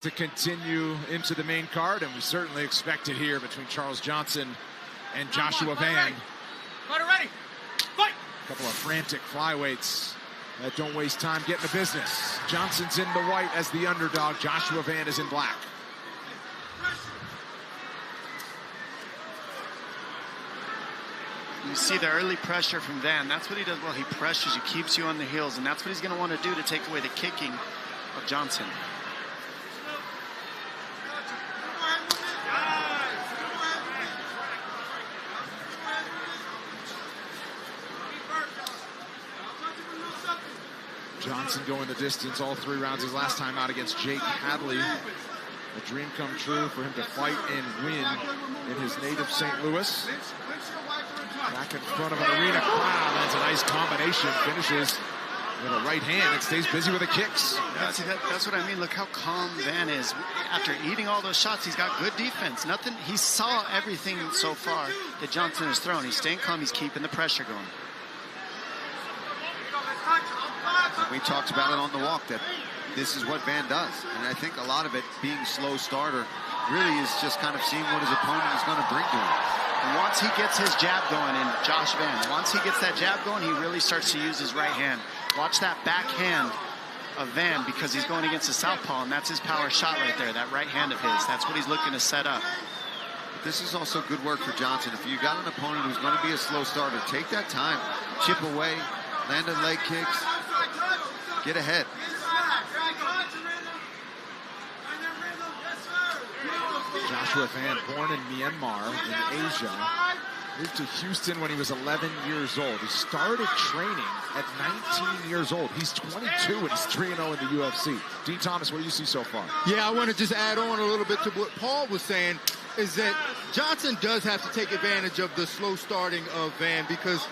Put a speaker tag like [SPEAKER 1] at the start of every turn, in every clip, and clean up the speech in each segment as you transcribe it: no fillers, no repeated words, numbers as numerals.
[SPEAKER 1] to continue into the main card, and we certainly expect it here between Charles Johnson and Joshua Van.
[SPEAKER 2] Ready. Fight.
[SPEAKER 1] A couple of frantic flyweights that don't waste time getting the business. Johnson's in the white as the underdog. Joshua Van is in black.
[SPEAKER 3] You see the early pressure from Van. That's what he does well. He pressures you, keeps you on the heels, and that's what he's going to want to do to take away the kicking of Johnson.
[SPEAKER 1] Johnson going the distance all 3 rounds his last time out against Jake Hadley. A dream come true for him to fight and win in his native St. Louis. Back in front of an arena crowd. That's a nice combination. Finishes with a right hand and stays busy with the kicks.
[SPEAKER 3] That's what I mean. Look how calm Van is. After eating all those shots, he's got good defense. Nothing. He saw everything so far that Johnson has thrown. He's staying calm. He's keeping the pressure going.
[SPEAKER 4] We talked about it on the walk that this is what Van does. And I think a lot of it being slow starter really is just kind of seeing what his opponent is going to bring to him.
[SPEAKER 3] And once he gets his jab going in, Josh Van, once he gets that jab going, he really starts to use his right hand. Watch that backhand of Van because he's going against the southpaw, and that's his power shot right there, that right hand of his. That's what he's looking to set up.
[SPEAKER 4] But this is also good work for Johnson. If you've got an opponent who's going to be a slow starter, take that time, chip away, land on leg kicks, get ahead.
[SPEAKER 1] Joshua Van, born in Myanmar in Asia, moved to Houston when he was 11 years old. He started training at 19 years old. He's 22 and he's 3-0 in the UFC. Dean Thomas, what do you see so far?
[SPEAKER 5] Yeah, I want to just add on a little bit to what Paul was saying, is that Johnson does have to take advantage of the slow starting of Van, because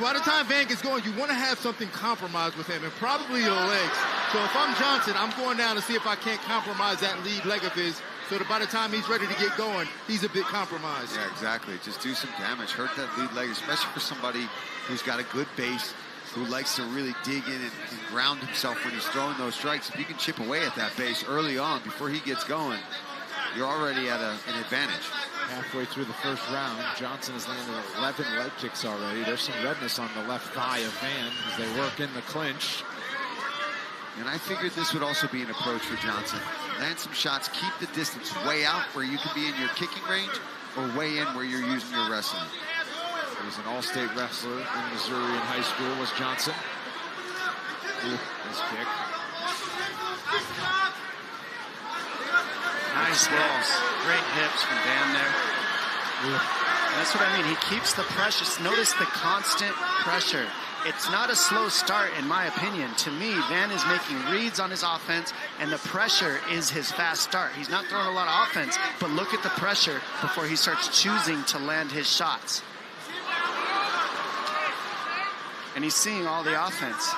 [SPEAKER 5] by the time Van gets going, you want to have something compromised with him, and probably the legs. So if I'm Johnson, I'm going down to see if I can't compromise that lead leg of his, so that by the time he's ready to get going, he's a bit compromised.
[SPEAKER 4] Yeah, exactly. Just do some damage. Hurt that lead leg, especially for somebody who's got a good base, who likes to really dig in and ground himself when he's throwing those strikes. If you can chip away at that base early on before he gets going, you're already at an advantage.
[SPEAKER 1] Halfway through the first round, Johnson has landed 11 leg kicks already. There's some redness on the left thigh of Van as they work in the clinch.
[SPEAKER 4] And I figured this would also be an approach for Johnson. Land some shots, keep the distance way out where you can be in your kicking range, or way in where you're using your wrestling.
[SPEAKER 1] He's an all-state wrestler in Missouri in high school, was Johnson. Nice kick.
[SPEAKER 3] Nice hips. Great hips from Van there. That's what I mean. He keeps the pressure. Notice the constant pressure. It's not a slow start, in my opinion. To me, Van is making reads on his offense, and the pressure is his fast start. He's not throwing a lot of offense, but look at the pressure before he starts choosing to land his shots. And he's seeing all the offense.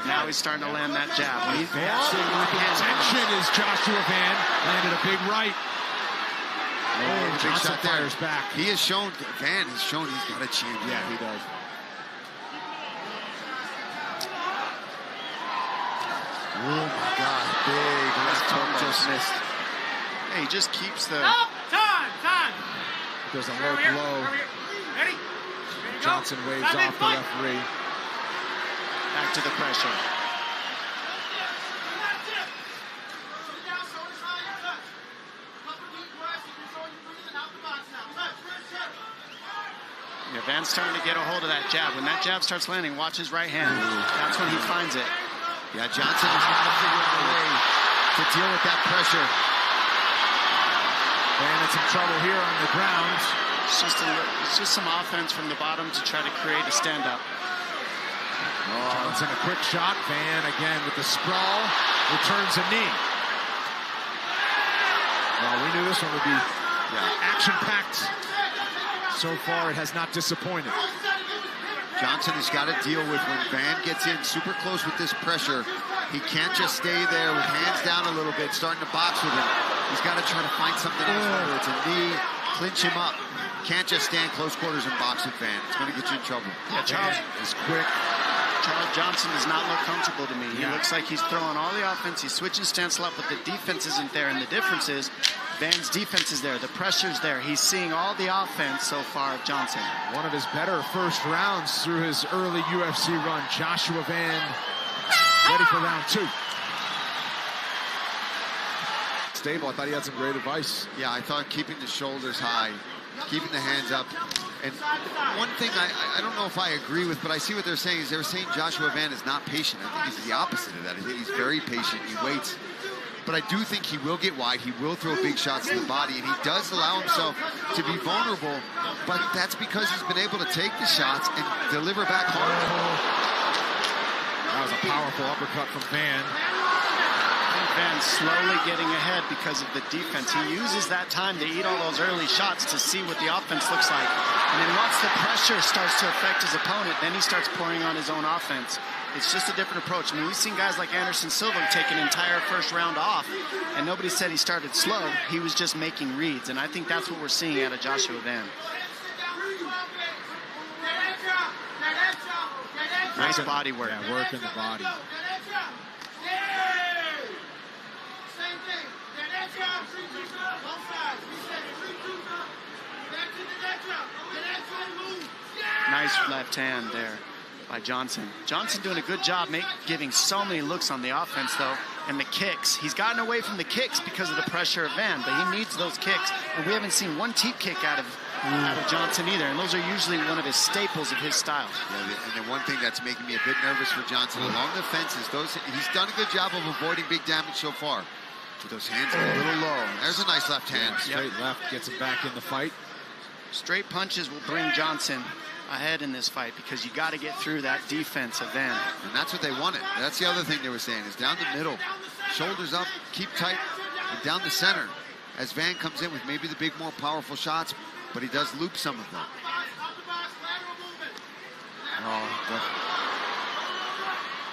[SPEAKER 3] Now he's starting to land that jab.
[SPEAKER 1] Attention is Joshua Van. Landed a big right.
[SPEAKER 4] Oh,
[SPEAKER 1] Johnson fires back.
[SPEAKER 4] He has shown, Van has shown he's got a champion.
[SPEAKER 1] Yeah, he does.
[SPEAKER 4] Oh my God, big left hook just missed.
[SPEAKER 3] Yeah, he just keeps the...
[SPEAKER 2] Time!
[SPEAKER 1] There's a low blow.
[SPEAKER 2] Ready?
[SPEAKER 1] Johnson waves off the referee.
[SPEAKER 3] Back to the pressure. Yeah, Van's starting to get a hold of that jab. When that jab starts landing, watch his right hand. That's when he finds it.
[SPEAKER 4] Yeah, Johnson has got to figure out a way to deal with that pressure.
[SPEAKER 1] Van in some trouble here on the ground.
[SPEAKER 3] It's just some offense from the bottom to try to create a stand-up.
[SPEAKER 1] Johnson a quick shot. Van again with the sprawl. Returns a knee. Well, we knew this one would be action-packed. So far, it has not disappointed.
[SPEAKER 4] Johnson has got to deal with when Van gets in super close with this pressure. He can't just stay there with hands down a little bit, starting to box with him. He's got to try to find something else, whether it's a knee, clinch him up. Can't just stand close quarters and box with Van. It's going to get you in trouble.
[SPEAKER 3] Yeah, Charles
[SPEAKER 1] is quick.
[SPEAKER 3] Charles Johnson does not look comfortable to me. He looks like he's throwing all the offense. He's switching stance a lot, but the defense isn't there. And the difference is Van's defense is there. The pressure's there. He's seeing all the offense so far of Johnson.
[SPEAKER 1] One of his better first rounds through his early UFC run. Joshua Van ready for round 2. Stable. I thought he had some great advice.
[SPEAKER 4] Yeah, I thought keeping the shoulders high, keeping the hands up. And one thing I don't know if I agree with, but I see what they're saying, is they're saying Joshua Van is not patient. I think he's the opposite of that. I think he's very patient. He waits. But I do think he will get wide. He will throw big shots to the body, and he does allow himself to be vulnerable. But that's because he's been able to take the shots and deliver back hard.
[SPEAKER 1] That was a powerful uppercut from Van.
[SPEAKER 3] Van slowly getting ahead because of the defense. He uses that time to eat all those early shots to see what the offense looks like. And then once the pressure starts to affect his opponent, then he starts pouring on his own offense. It's just a different approach. I mean, we've seen guys like Anderson Silva take an entire first round off, and nobody said he started slow. He was just making reads, and I think that's what we're seeing out of Joshua Van. Nice body work.
[SPEAKER 1] Yeah, work in the body.
[SPEAKER 3] Nice left hand there by Johnson. Johnson doing a good job giving so many looks on the offense, though, and the kicks. He's gotten away from the kicks because of the pressure of Van, but he needs those kicks, and we haven't seen one teep kick out of Johnson either, and those are usually one of his staples of his style.
[SPEAKER 4] Yeah, and the one thing that's making me a bit nervous for Johnson along the fences, he's done a good job of avoiding big damage so far. With those hands a little low. There's a nice left hand.
[SPEAKER 1] Straight left gets him back in the fight.
[SPEAKER 3] Straight punches will bring Johnson ahead in this fight because you got to get through that defense of Van.
[SPEAKER 4] And that's what they wanted. That's the other thing they were saying, is down the middle, shoulders up, keep tight, and down the center. As Van comes in with maybe the big, more powerful shots, but he does loop some of them.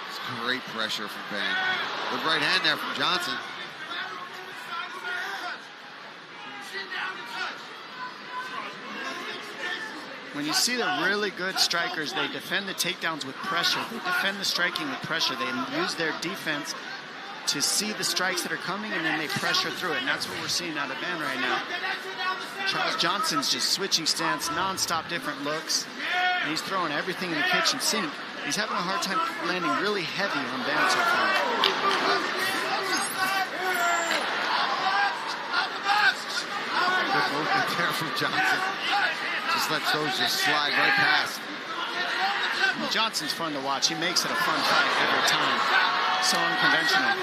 [SPEAKER 4] It's great pressure from Van. Good right hand there from Johnson.
[SPEAKER 3] When you see the really good strikers, they defend the takedowns with pressure. They defend the striking with pressure. They use their defense to see the strikes that are coming, and then they pressure through it. And that's what we're seeing out of Van right now. Charles Johnson's just switching stance, nonstop different looks. And he's throwing everything in the kitchen sink. He's having a hard time landing really heavy on Van so far.
[SPEAKER 4] Good movement there from Johnson. Just lets those just slide right past.
[SPEAKER 3] Johnson's fun to watch. He makes it a fun fight every time. So unconventional.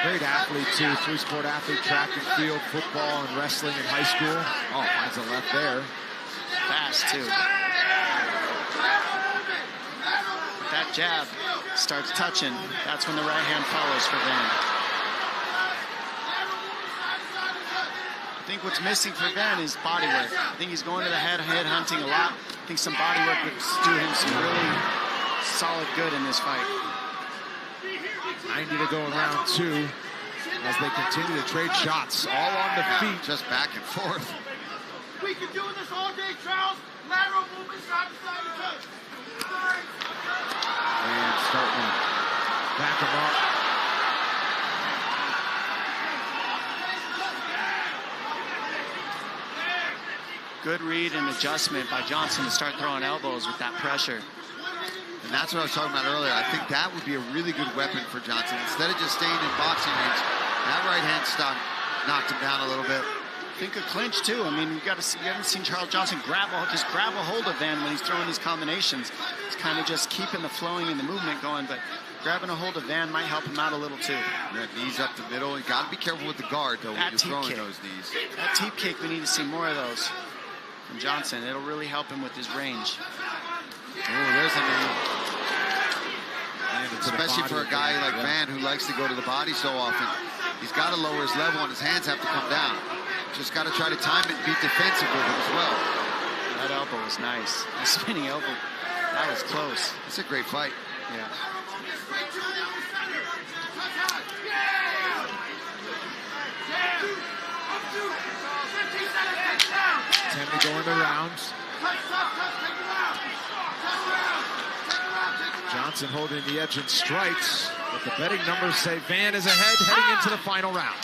[SPEAKER 1] Great athlete, too. Three-sport athlete, track and field, football, and wrestling in high school. Oh, finds a left there.
[SPEAKER 3] Fast, too. But that jab starts touching. That's when the right hand follows for Van. I think what's missing for Van is body work. I think he's going to the head hunting a lot. I think some body work would do him some really solid good in this fight.
[SPEAKER 1] 90 to go in round 2 as they continue to trade shots, all on the feet.
[SPEAKER 4] Just back and forth.
[SPEAKER 2] We can do this all day, Charles. Lateral movement, side to side to touch.
[SPEAKER 1] And starting to back him up.
[SPEAKER 3] Good read and adjustment by Johnson to start throwing elbows with that pressure.
[SPEAKER 4] And that's what I was talking about earlier. I think that would be a really good weapon for Johnson. Instead of just staying in boxing range, that right hand stop knocked him down a little bit.
[SPEAKER 3] Think of clinch, too. I mean, you haven't seen Charles Johnson grab a hold of Van when he's throwing these combinations. It's kind of just keeping the flowing and the movement going, but grabbing a hold of Van might help him out a little, too.
[SPEAKER 4] Yeah, knees up the middle. You got to be careful with the guard, though, when you're throwing
[SPEAKER 3] kick.
[SPEAKER 4] those knees.
[SPEAKER 3] That teep kick, we need to see more of those from Johnson. It'll really help him with his range.
[SPEAKER 4] Oh, there's a knee. Especially for a guy like Van who likes to go to the body so often. He's got to lower his level and his hands have to come down. Just got to try to time it and be defensive with it as well.
[SPEAKER 3] That elbow was nice. The spinning elbow, that was close.
[SPEAKER 4] It's a great fight.
[SPEAKER 3] Yeah.
[SPEAKER 1] 10 to go in the rounds. Johnson holding the edge in strikes, but the betting numbers say Van is ahead heading into the final round.